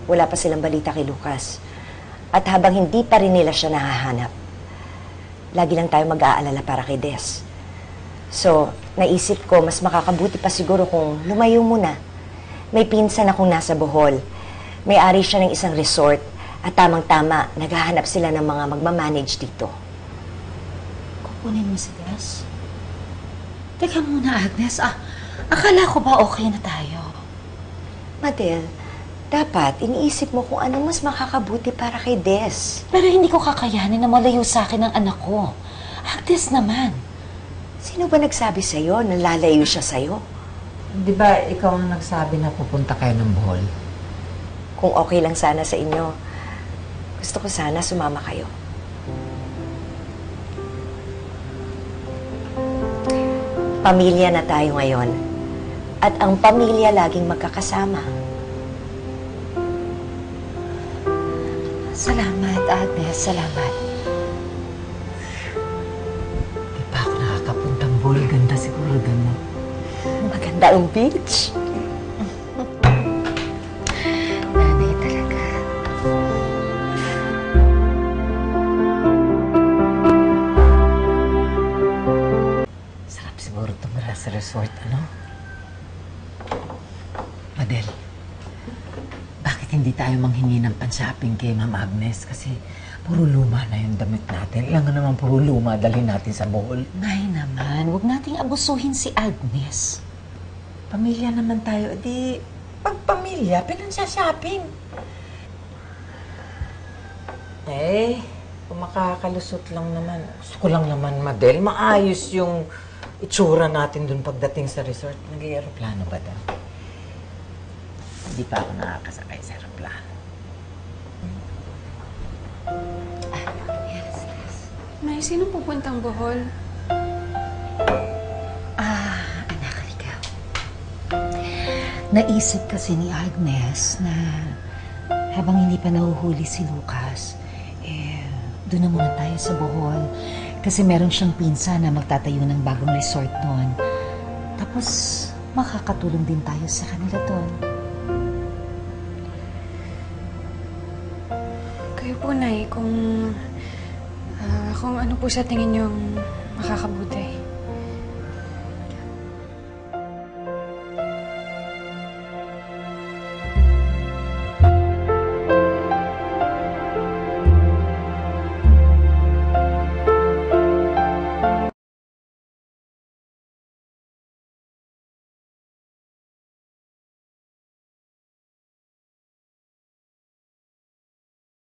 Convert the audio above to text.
wala pa silang balita kay Lucas. At habang hindi pa rin nila siya nahahanap, lagi lang tayo mag-aalala para kay Des. So, naisip ko, mas makakabuti pa siguro kung lumayo muna. May pinsan akong nasa Bohol. May-ari siya ng isang resort. At tamang-tama, naghahanap sila ng mga magmamanage dito. Kukunin mo si Des? Teka muna, Agnes. Akala ko ba okay na tayo? Madel, dapat iniisip mo kung ano mas makakabuti para kay Des. Pero hindi ko kakayanin na malayo sa akin ang anak ko. Agnes naman. Sino ba nagsabi sa'yo na lalayo siya sa'yo? Di ba ikaw ang nagsabi na pupunta kayo ng Bohol? Kung okay lang sana sa inyo, gusto ko sana sumama kayo. Pamilya na tayo ngayon. At ang pamilya laging magkakasama. Salamat, Agnes. Salamat. Di pa ako nakakapuntang Bohol. Ganda siguro doon, no? Maganda ang beach. Nanay talaga. Sarap siguro tumira sa resort, ano? Madel, bakit hindi tayo manghingi ng pan-shopping kay Ma'am Agnes? Kasi puro luma na yung damit natin. Ilang naman puro luma dalhin natin sa Bohol. Nay naman, huwag nating abusuhin si Agnes. Pamilya naman tayo. Di, pag pamilya, pinansa-shopping. Eh, kung makakalusot lang naman. Gusto ko lang naman, Madel, maayos yung itsura natin dun pagdating sa resort. Nag-aeroplano ba daw? Hindi pa ako nakakasakay sa aeroplano. Nay, sino pupuntang Bohol? Anak, ikaw. Naisip kasi ni Agnes na habang hindi pa nahuhuli si Lucas, doon na muna tayo sa Bohol. Kasi meron siyang pinsan na magtatayo ng bagong resort doon. Tapos, makakatulong din tayo sa kanila doon. Kayo po, Nay, kung ano po sa tingin niyong makakabuti.